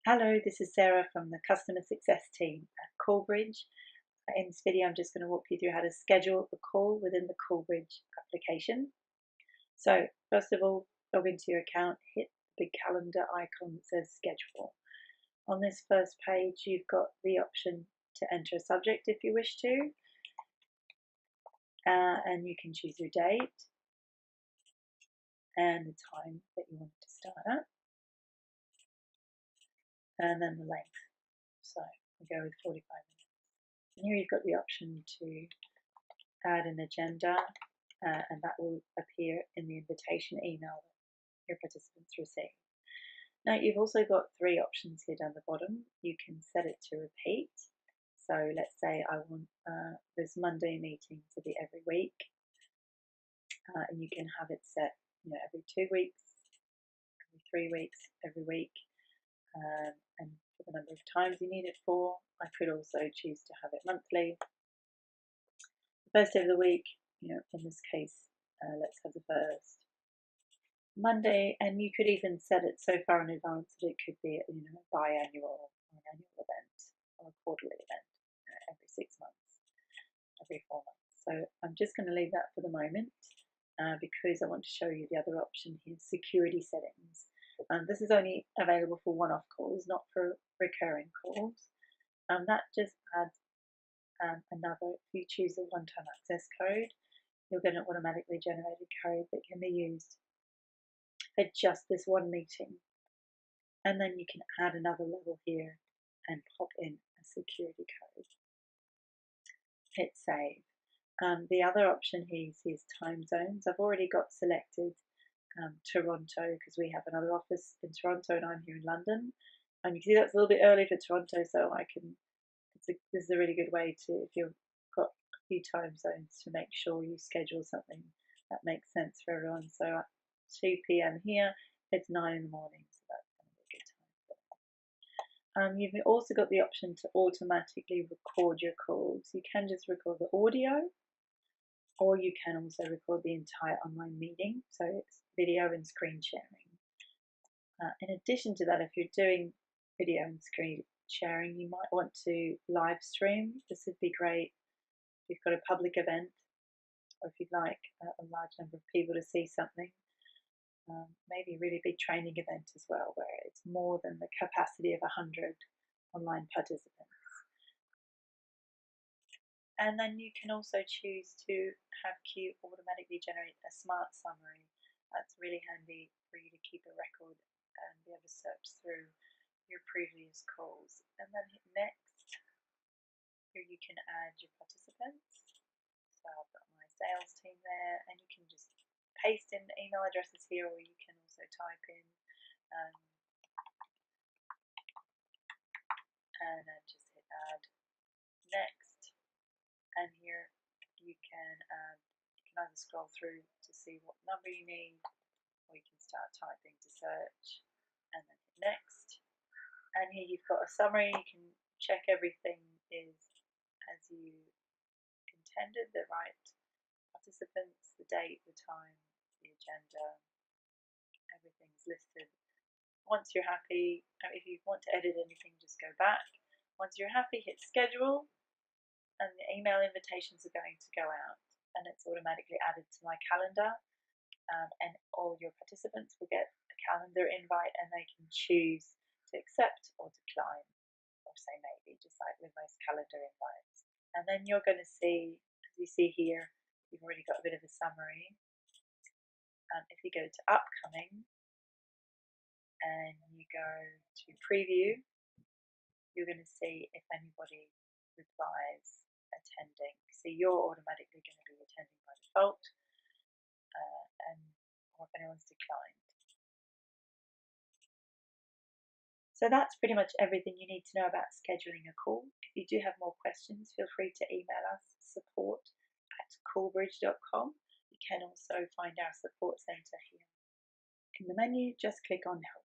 Hello, this is Sarah from the Customer Success team at Callbridge. In this video, I'm just going to walk you through how to schedule a call within the Callbridge application. So, first of all, log into your account, hit the big calendar icon that says Schedule. On this first page, you've got the option to enter a subject if you wish to, and you can choose your date and the time that you want it to start at, and then the length. So, we'll go with 45 minutes. And here you've got the option to add an agenda, and that will appear in the invitation email that your participants receive. Now you've also got three options here down the bottom. You can set it to repeat. So let's say I want this Monday meeting to be every week, and you can have it set, every 2 weeks, every 3 weeks, every week, and for the number of times you need it for. I could also choose to have it monthly. The first day of the week, in this case, let's have the first Monday, and you could even set it so far in advance that it could be, a biannual or an annual event or a quarterly event, every 6 months, every 4 months. So I'm just going to leave that for the moment because I want to show you the other option here, security settings. This is only available for one-off calls, not for recurring calls. That just adds another, if you choose the one-time access code, you'll get an automatically generated code that can be used for just this one meeting. And then you can add another level here and pop in a security code. Hit save. The other option here is time zones. I've already got selected Toronto because we have another office in Toronto and I'm here in London. And you can see that's a little bit early for Toronto, so this is a really good way to, if you've got a few time zones, to make sure you schedule something that makes sense for everyone. So at 2 p.m. here, it's 9 in the morning, so that's going to be a good time. You've also got the option to automatically record your calls. You can just record the audio, or you can also record the entire online meeting, so it's video and screen sharing. In addition to that, if you're doing video and screen sharing, you might want to live stream. This would be great if you've got a public event, or if you'd like a large number of people to see something. Maybe a really big training event as well, where it's more than the capacity of 100 online participants. And then you can also choose to have Q automatically generate a smart summary. That's really handy for you to keep a record and be able to search through your previous calls. And then hit next. Here you can add your participants. So I've got my sales team there, and you can just paste in the email addresses here, or you can also type in and then just hit add next. And here you can either scroll through to see what number you need, or you can start typing to search and then hit next. And here you've got a summary. You can check everything is as you intended, the right participants, the date, the time, the agenda, everything's listed. Once you're happy, if you want to edit anything, just go back. Once you're happy, hit schedule, and the email invitations are going to go out, and it's automatically added to my calendar, and all your participants will get a calendar invite, and they can choose to accept or decline, or say maybe, just like with most calendar invites. And then you're going to see, as you see here, you've already got a bit of a summary. If you go to upcoming and you go to preview, you're going to see if anybody replies attending. So you're automatically going to be attending by default, or if anyone's declined. So that's pretty much everything you need to know about scheduling a call. If you do have more questions, feel free to email us support@callbridge.com. You can also find our support centre here. In the menu, just click on Help.